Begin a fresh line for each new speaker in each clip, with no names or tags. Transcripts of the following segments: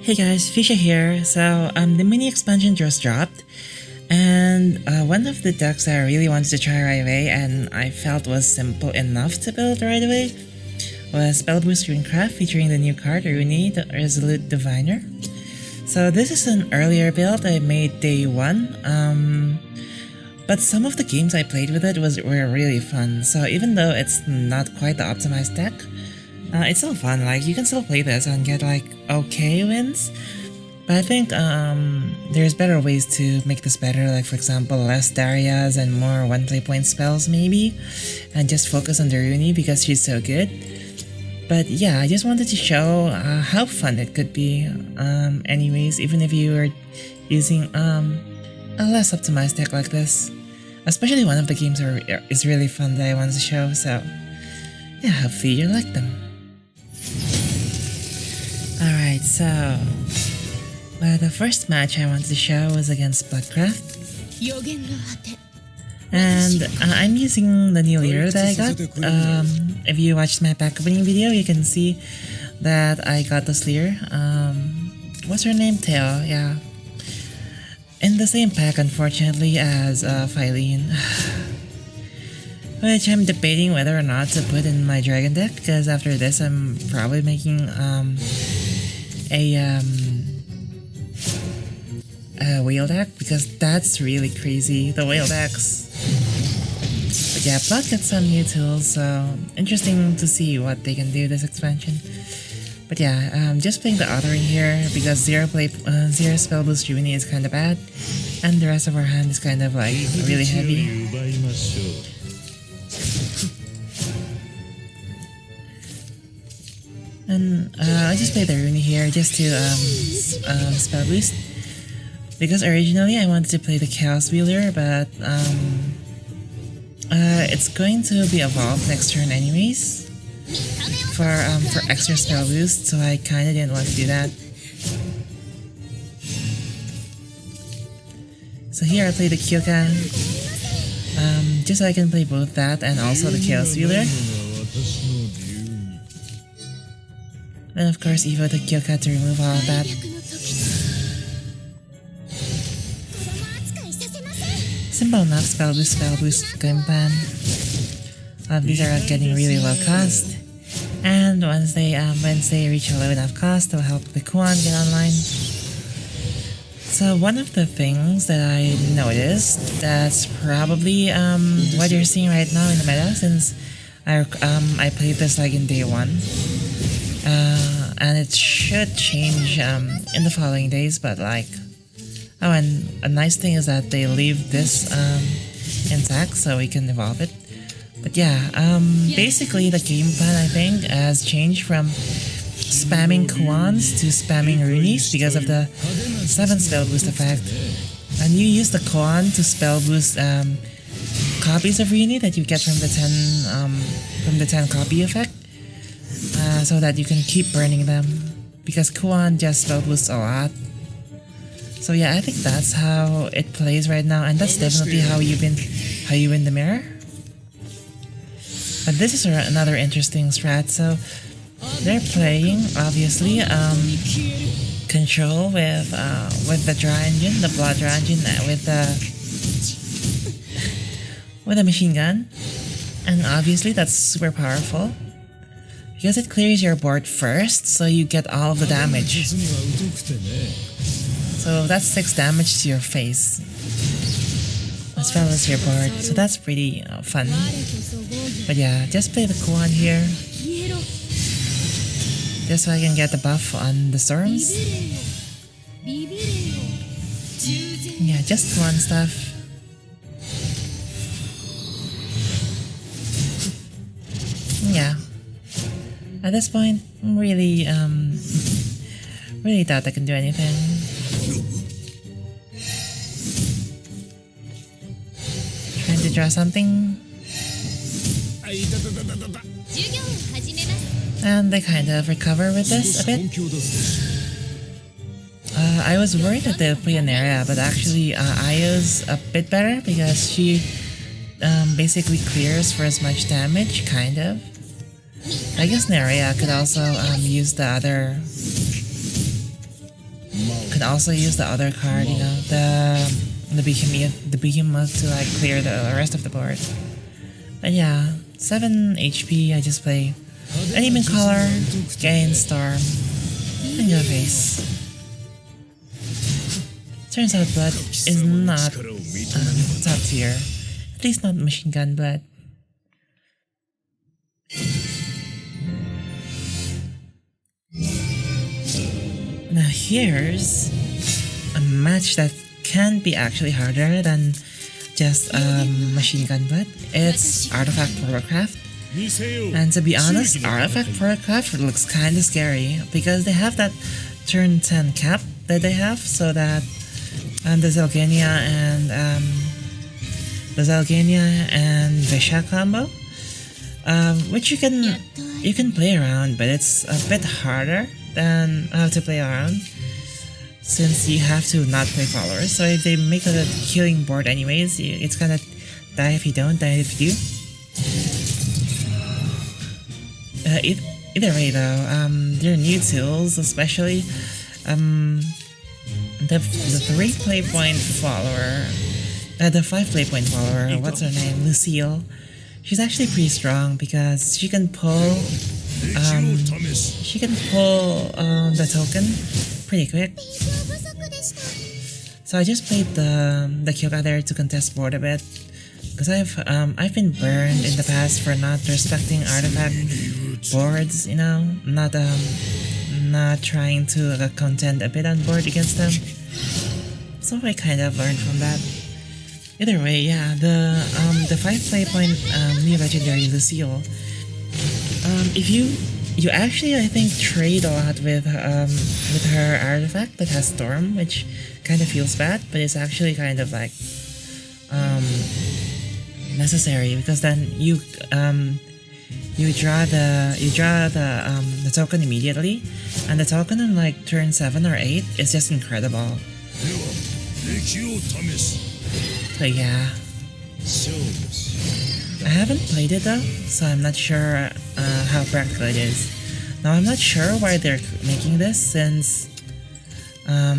Hey guys, Fuchsia here. So the mini expansion just dropped, and one of the decks that I really wanted to try right away and I felt was simple enough to build right away was Spellboost Runecraft, featuring the new card Runie, the Resolute Diviner. So this is an earlier build I made day one, but some of the games I played with it were really fun. So even though it's not quite the optimized deck, it's still fun. Like, you can still play this and get like okay wins, but I think there's better ways to make this better, like for example less Darias and more one play point spells maybe, and just focus on the Runie because she's so good. But yeah, I just wanted to show how fun it could be anyways, even if you are using a less optimized deck like this. Especially one of the games is really fun that I wanted to show, so yeah, hopefully you like them. Alright, so the first match I wanted to show was against Bloodcraft. And I'm using the new leader that I got. If you watched my pack opening video, you can see that I got this leader. What's her name? Teo, yeah. In the same pack, unfortunately, as Phylene. Which I'm debating whether or not to put in my dragon deck, because after this I'm probably making a whale deck, because that's really crazy, the whale decks. But yeah, Blood gets some new tools, so interesting to see what they can do this expansion. But yeah, just playing the authoring here because zero Spellboost Runecraft is kinda bad, and the rest of our hand is kind of like really heavy. And I just played the Rune here just to spell boost, because originally I wanted to play the Chaos Wheeler, but it's going to be evolved next turn anyways for extra spell boost, so I kinda didn't want to do that. So here I play the Kyoka, just so I can play both that and also the Chaos Wheeler. And of course Evo the Kyoka to remove all of that. Simple enough spell boost game plan. These are getting really low cost, and once they reach a low enough cost, they'll help the Kuan get online. So one of the things that I noticed that's probably what you're seeing right now in the meta, since I played this like in day one. And it should change in the following days, but like, oh, and a nice thing is that they leave this intact so we can evolve it. But yeah, basically the game plan I think has changed from spamming Kuans to spamming Runies because of the 7 spell boost effect. And you use the Kuan to spell boost copies of Rune that you get from the 10 copy effect. So that you can keep burning them, because Kuan just spell boosts a lot. So yeah, I think that's how it plays right now, and that's definitely how you win the mirror. But this is another interesting strat. So they're playing obviously control with the draw engine, the blood draw engine, with the machine gun, and obviously that's super powerful. Because it clears your board first, so you get all of the damage. So that's 6 damage to your face, as well as your board, so that's pretty fun. But yeah, just play the Kuan here, just so I can get the buff on the storms. Yeah, just Kuan stuff. Yeah. At this point, I'm really doubt I can do anything. Trying to draw something. And they kind of recover with this a bit. I was worried that they would play an area, but actually Ayo's a bit better because she basically clears for as much damage, kind of. I guess Nerea could also use the other and also use the other card, you know, the behemoth to like clear the rest of the board. But yeah, 7 HP. I just play Enemy Color, gain Storm, and go face. Turns out Blood is not top tier, at least not Machine Gun Blood. Now here's a match that can be actually harder than just Machine Gun Blood. It's Artifact Portalcraft. And to be honest, Artifact Portalcraft looks kinda scary because they have that turn 10 cap that they have, so that the Zelgania and Visha combo, which you can play around, but it's a bit harder than to play around since you have to not play followers. So if they make a killing board anyways, it's gonna die if you don't, die if you do. Either way though, their new tools, especially the 3 play point follower, the 5 play point follower, what's her name, Lucille. She's actually pretty strong because she can pull the token pretty quick. So I just played the Kyoga there to contest board a bit, because I've been burned in the past for not respecting artifact boards, you know, not trying to contend a bit on board against them. So I kind of learned from that. Either way, yeah, the 5 play point new legendary Lucille. If you actually, I think, trade a lot with her artifact that has Storm, which kind of feels bad, but it's actually kind of like necessary, because then you draw the token immediately, and the token on like turn 7 or 8 is just incredible. So yeah, I haven't played it though, so I'm not sure how practical it is. Now I'm not sure why they're making this, since I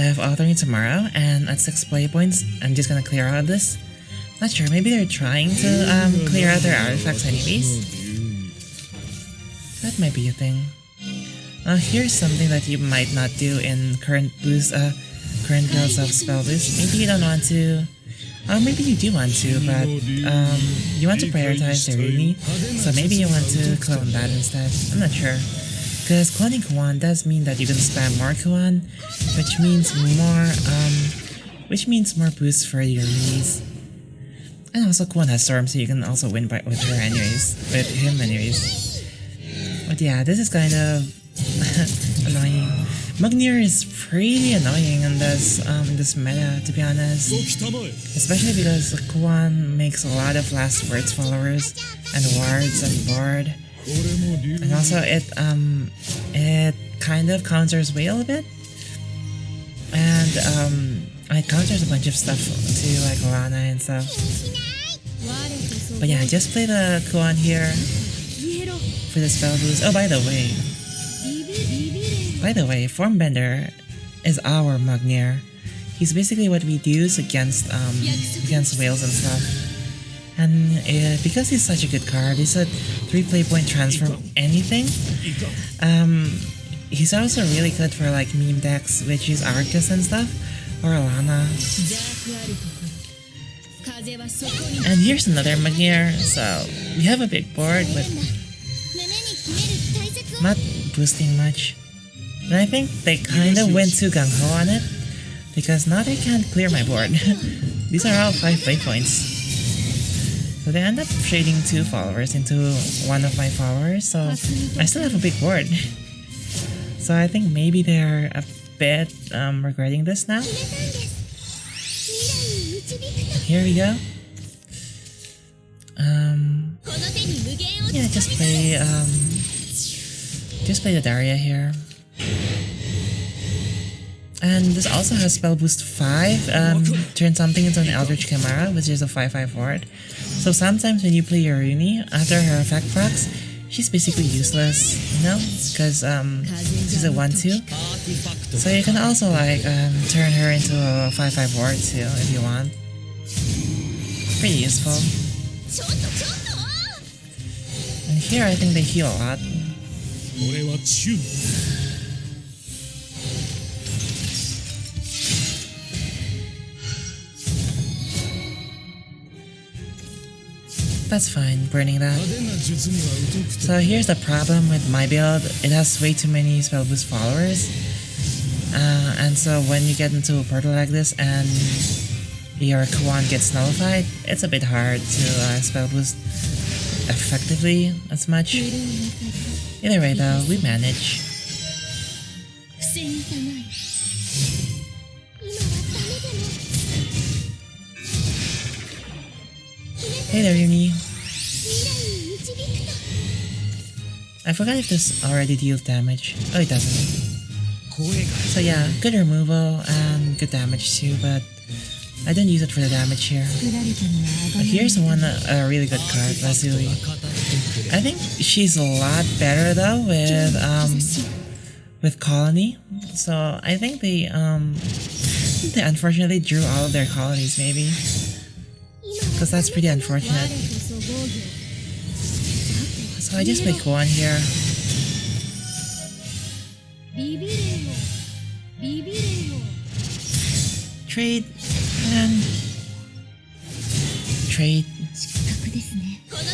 have authoring tomorrow, and at 6 play points I'm just gonna clear out this. Not sure, maybe they're trying to clear out their artifacts anyways. That might be a thing. Now here's something that you might not do in current builds of Spellboost. Maybe you don't want to, or maybe you do want to, but you want to prioritize the Runie, so maybe you want to clone that instead. I'm not sure. Because cloning Kuan does mean that you can spam more Kuan, which means more boosts for your Runies. And also Kuan has Storm, so you can also win with her anyways, with him anyways. But yeah, this is kind of annoying. Mugnir is pretty annoying in this meta, to be honest. Especially because Kuan makes a lot of last words followers and wards on board. And also it kind of counters Whale a bit. And it counters a bunch of stuff to like Lana and stuff. But yeah, just play the Kuan here for the spell boost. Oh, by the way, Formbender is our Mugnir. He's basically what we use against whales and stuff. And because he's such a good card, he's a 3 play point transform anything. He's also really good for like meme decks which use Arcus and stuff, or Alana. And here's another Mugnir. So we have a big board, but not boosting much. And I think they kind of went too gung-ho on it, because now they can't clear my board. These are all 5 play points. So they end up trading 2 followers into one of my followers, so I still have a big board. So I think maybe they're a bit regretting this now. Here we go. Yeah, just play the Daria here. And this also has Spell Boost 5, turn something into an Eldritch Chimera, which is a 5/5 ward. So sometimes when you play your Runie, after her effect procs, she's basically useless, you know, because she's a 1/2. So you can also like turn her into a 5/5 ward too if you want. Pretty useful. And here I think they heal a lot. That's fine, burning that. So here's the problem with my build. It has way too many Spellboost followers. And so when you get into a portal like this and your Kawan gets nullified, it's a bit hard to Spellboost effectively as much. Either way though, we manage. Hey there, Runie. I forgot if this already deals damage. Oh, it doesn't. So yeah, good removal and good damage too, but I don't use it for the damage here. But here's one, a really good card, Lazuli. I think she's a lot better though with Colony. So I think they unfortunately drew all of their colonies maybe. Because that's pretty unfortunate. So I just pick one here. Trade and trade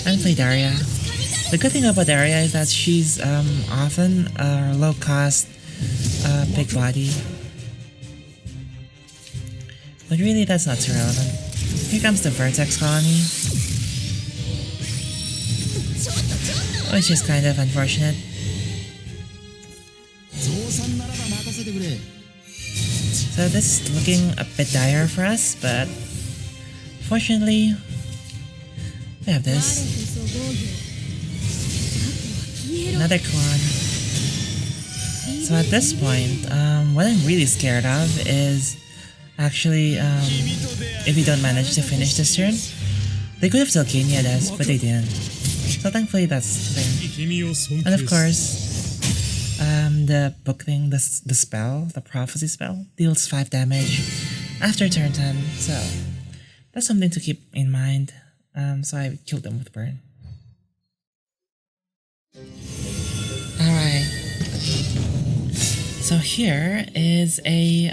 and play Daria. The good thing about Daria is that she's often a low cost big body. But really that's not too relevant. Here comes the Vertex colony. Which is kind of unfortunate. So this is looking a bit dire for us, but fortunately we have this. Another clone. So at this point, what I'm really scared of is actually if we don't manage to finish this turn. They could have still Kenia'd us, but they didn't. So thankfully that's the thing. And of course, the book thing, the spell, the prophecy spell, deals 5 damage after turn 10. So that's something to keep in mind. So I killed them with burn. Alright. So here is a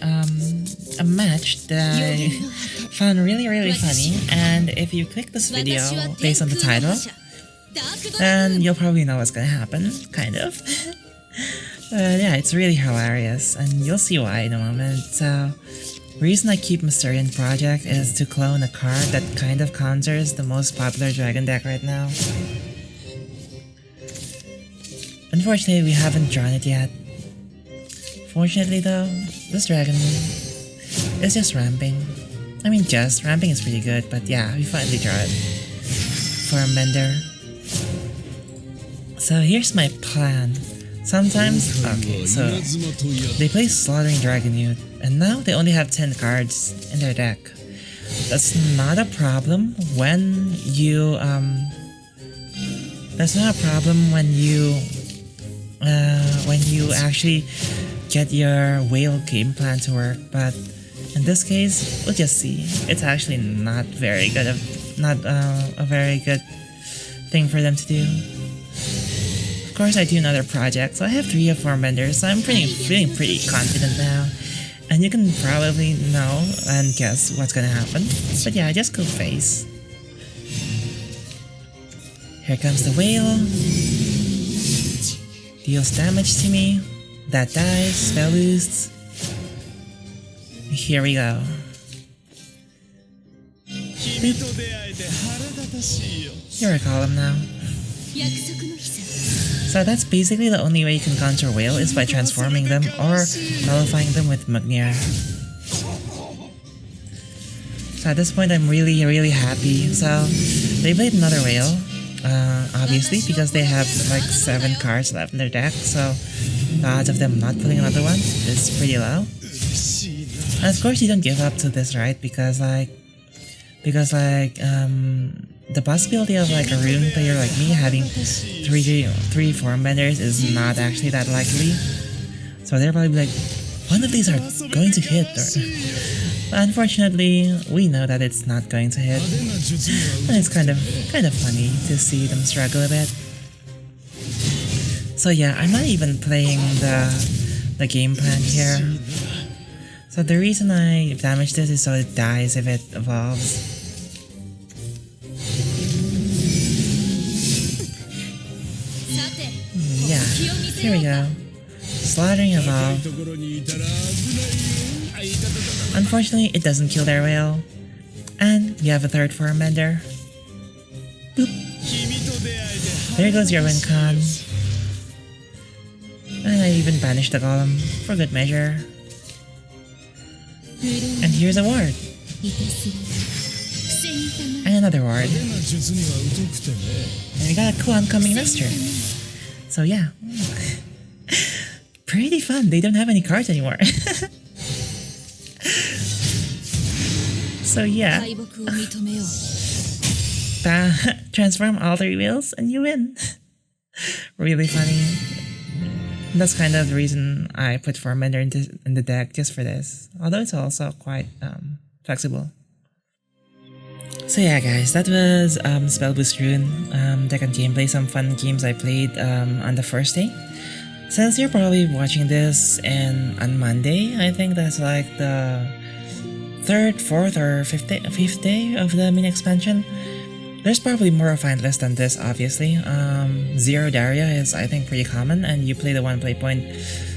match that I found really funny, and if you click this video based on the title, then you'll probably know what's gonna happen, kind of. But yeah, it's really hilarious, and you'll see why in a moment. So, the reason I keep Mysterian Project is to clone a card that kind of counters the most popular dragon deck right now. Unfortunately, we haven't drawn it yet. Fortunately though, this dragon is just ramping. I mean ramping is pretty good, but yeah, we finally draw it for a Mender. So here's my plan. Sometimes, okay, so they play Slaughtering Dragon Youth, and now they only have 10 cards in their deck. That's not a problem when you actually get your whale game plan to work, but in this case, we'll just see. It's actually not very good, a very good thing for them to do. Of course, I do another project, so I have 3 or 4 vendors, so I'm feeling pretty confident now. And you can probably know and guess what's gonna happen. But yeah, just go face. Here comes the whale. Deals damage to me. That dies, spell boosts. Here we go. Boop. You're a column now. So that's basically the only way you can counter whale is by transforming them or nullifying them with Magnir. So at this point I'm really happy. So they played another whale, obviously because they have like 7 cards left in their deck, so the odds of them not pulling another one is pretty low. And of course you don't give up to this, right? Because the possibility of like a Rune player like me having three form benders is not actually that likely. So they're probably like, one of these are going to hit. But unfortunately, we know that it's not going to hit, and it's kind of funny to see them struggle a bit. So yeah, I'm not even playing the game plan here. So the reason I damage this is so it dies if it evolves. Yeah, here we go. Slaughtering evolve. Unfortunately, it doesn't kill their whale. And you have a third form bender. Boop. There goes your win con. And I even banished the golem for good measure. And here's a ward. And another ward. And we got a Kuan coming next turn. So yeah. Pretty fun. They don't have any cards anymore. So yeah. Transform all 3 wheels and you win. Really funny. That's kind of the reason I put Formbender in the deck just for this. Although it's also quite flexible. So yeah guys, that was Spellboost Rune, deck and gameplay, some fun games I played on the first day. Since you're probably watching this on Monday, I think that's like the 3rd, 4th, or 5th day of the mini expansion. There's probably more refined list than this, obviously. Zero Daria is, I think, pretty common, and you play the 1 play point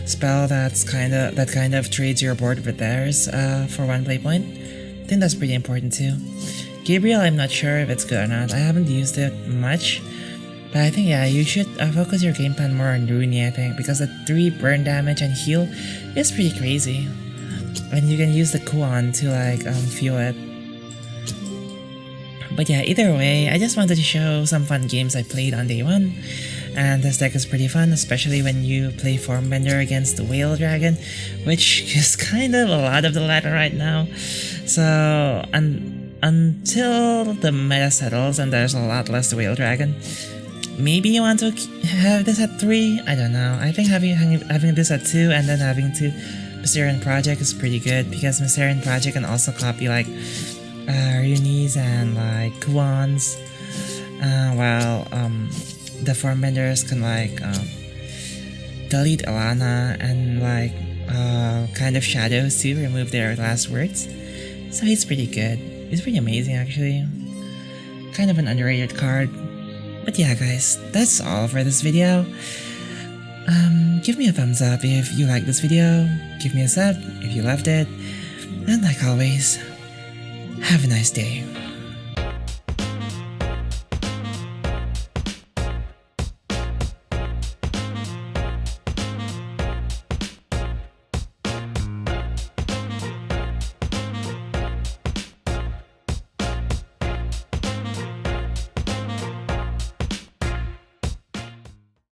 spell that kind of trades your board with theirs for 1 play point. I think that's pretty important too. Gabriel, I'm not sure if it's good or not. I haven't used it much, but I think yeah, you should focus your game plan more on Runie, I think, because the 3 burn damage and heal is pretty crazy, and you can use the Kuan to like fuel it. But yeah, either way, I just wanted to show some fun games I played on day 1. And this deck is pretty fun, especially when you play Formbender against the Whale Dragon, which is kind of a lot of the latter right now. So, until the meta settles and there's a lot less Whale Dragon, maybe you want to have this at 3? I don't know. I think having this at 2 and then having 2 Mysterian Project is pretty good, because Mysterian Project can also copy like Runes and like Kuans, while the Formbenders can like delete Alana and like kind of shadows to remove their last words. So he's pretty good. He's pretty amazing actually. Kind of an underrated card. But yeah guys, that's all for this video. Give me a thumbs up if you like this video. Give me a sub if you loved it. And like always, have a nice day.